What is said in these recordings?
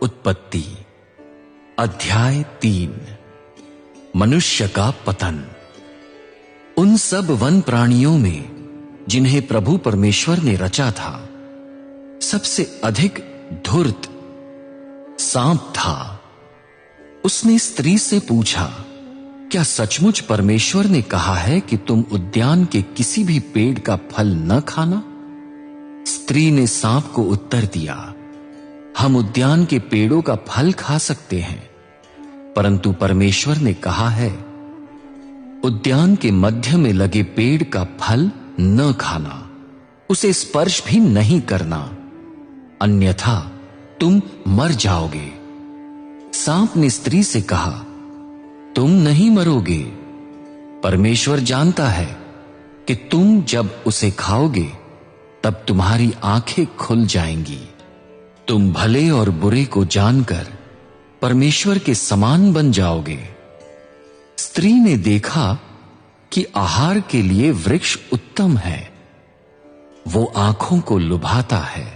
उत्पत्ति अध्याय 3 मनुष्य का पतन। उन सब वन प्राणियों में जिन्हें प्रभु परमेश्वर ने रचा था, सबसे अधिक धूर्त सांप था। उसने स्त्री से पूछा, क्या सचमुच परमेश्वर ने कहा है कि तुम उद्यान के किसी भी पेड़ का फल न खाना? स्त्री ने सांप को उत्तर दिया, हम उद्यान के पेड़ों का फल खा सकते हैं, परंतु परमेश्वर ने कहा है, उद्यान के मध्य में लगे पेड़ का फल न खाना, उसे स्पर्श भी नहीं करना, अन्यथा तुम मर जाओगे। सांप ने स्त्री से कहा, तुम नहीं मरोगे। परमेश्वर जानता है कि तुम जब उसे खाओगे तब तुम्हारी आंखें खुल जाएंगी, तुम भले और बुरे को जानकर परमेश्वर के समान बन जाओगे। स्त्री ने देखा कि आहार के लिए वृक्ष उत्तम है, वो आंखों को लुभाता है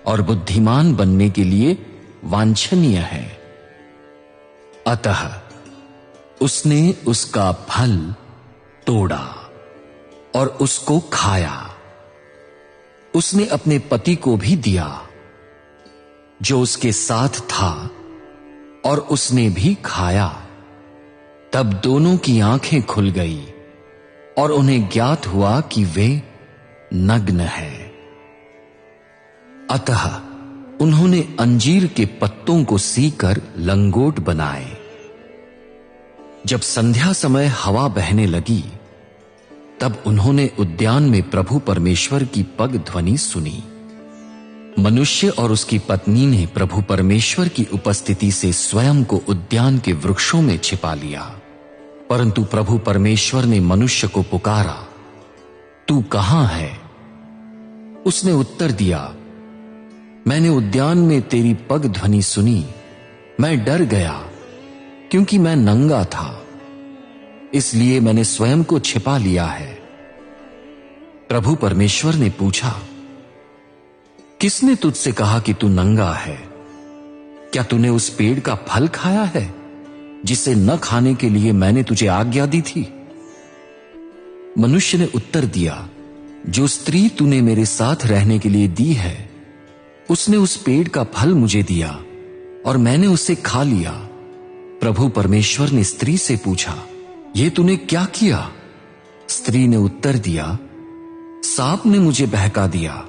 और बुद्धिमान बनने के लिए वांछनीय है। अतः उसने उसका फल तोड़ा और उसको खाया। उसने अपने पति को भी दिया जो उसके साथ था, और उसने भी खाया। तब दोनों की आंखें खुल गई और उन्हें ज्ञात हुआ कि वे नग्न हैं। अतः उन्होंने अंजीर के पत्तों को सीकर लंगोट बनाए। जब संध्या समय हवा बहने लगी, तब उन्होंने उद्यान में प्रभु परमेश्वर की पग ध्वनि सुनी। मनुष्य और उसकी पत्नी ने प्रभु परमेश्वर की उपस्थिति से स्वयं को उद्यान के वृक्षों में छिपा लिया। परंतु प्रभु परमेश्वर ने मनुष्य को पुकारा, तू कहां है? उसने उत्तर दिया, मैंने उद्यान में तेरी पग ध्वनि सुनी, मैं डर गया क्योंकि मैं नंगा था, इसलिए मैंने स्वयं को छिपा लिया है। प्रभु परमेश्वर ने पूछा, किसने तुझसे कहा कि तू नंगा है? क्या तूने उस पेड़ का फल खाया है जिसे न खाने के लिए मैंने तुझे आज्ञा दी थी? मनुष्य ने उत्तर दिया, जो स्त्री तूने मेरे साथ रहने के लिए दी है, उसने उस पेड़ का फल मुझे दिया और मैंने उसे खा लिया। प्रभु परमेश्वर ने स्त्री से पूछा, ये तूने क्या किया? स्त्री ने उत्तर दिया, सांप ने मुझे बहका दिया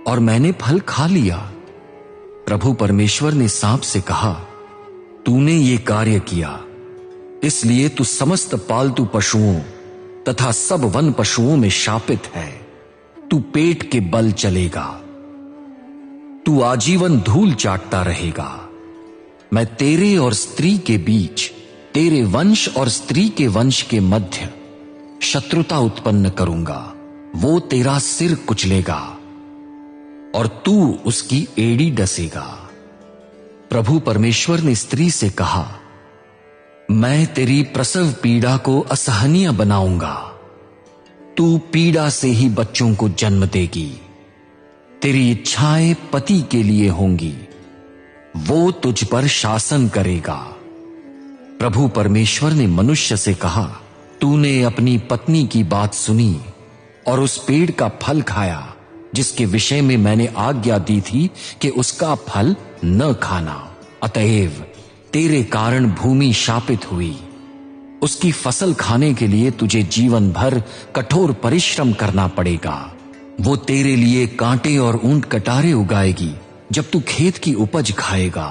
और मैंने फल खा लिया। प्रभु परमेश्वर ने सांप से कहा, तूने ये कार्य किया, इसलिए तू समस्त पालतू पशुओं तथा सब वन पशुओं में शापित है। तू पेट के बल चलेगा, तू आजीवन धूल चाटता रहेगा। मैं तेरे और स्त्री के बीच, तेरे वंश और स्त्री के वंश के मध्य शत्रुता उत्पन्न करूंगा। वो तेरा सिर कुचलेगा और तू उसकी एड़ी डसेगा। प्रभु परमेश्वर ने स्त्री से कहा, मैं तेरी प्रसव पीड़ा को असहनीय बनाऊंगा। तू पीड़ा से ही बच्चों को जन्म देगी। तेरी इच्छाएं पति के लिए होंगी, वो तुझ पर शासन करेगा। प्रभु परमेश्वर ने मनुष्य से कहा, तूने अपनी पत्नी की बात सुनी और उस पेड़ का फल खाया जिसके विषय में मैंने आज्ञा दी थी कि उसका फल न खाना। अतएव तेरे कारण भूमि शापित हुई। उसकी फसल खाने के लिए तुझे जीवन भर कठोर परिश्रम करना पड़ेगा। वो तेरे लिए कांटे और ऊंट कटारे उगाएगी। जब तू खेत की उपज खाएगा,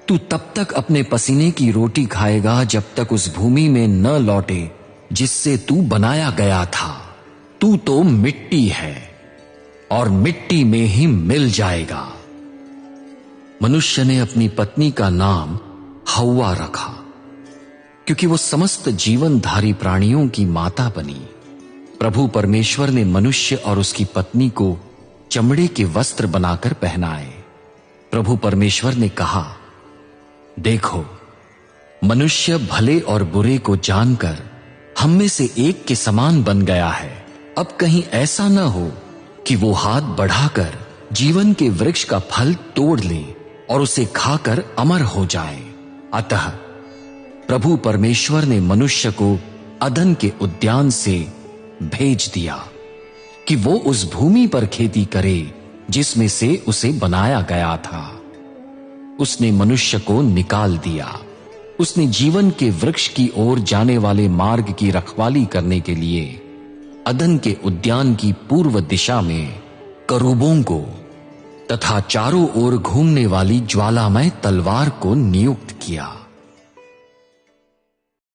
तू तब तक अपने पसीने की रोटी खाएगा जब तक उस भूमि में न लौटे जिससे तू बनाया गया था। तू तो मिट्टी है और मिट्टी में ही मिल जाएगा। मनुष्य ने अपनी पत्नी का नाम हव्वा रखा, क्योंकि वो समस्त जीवनधारी प्राणियों की माता बनी। प्रभु परमेश्वर ने मनुष्य और उसकी पत्नी को चमड़े के वस्त्र बनाकर पहनाए। प्रभु परमेश्वर ने कहा, देखो, मनुष्य भले और बुरे को जानकर हम में से एक के समान बन गया है। अब कहीं ऐसा न हो कि वो हाथ बढ़ाकर जीवन के वृक्ष का फल तोड़ ले और उसे खाकर अमर हो जाए। अतः प्रभु परमेश्वर ने मनुष्य को अदन के उद्यान से भेज दिया कि वो उस भूमि पर खेती करे जिसमें से उसे बनाया गया था। उसने मनुष्य को निकाल दिया। उसने जीवन के वृक्ष की ओर जाने वाले मार्ग की रखवाली करने के लिए अदन के उद्यान की पूर्व दिशा में करूबों को तथा चारों ओर घूमने वाली ज्वालामय तलवार को नियुक्त किया।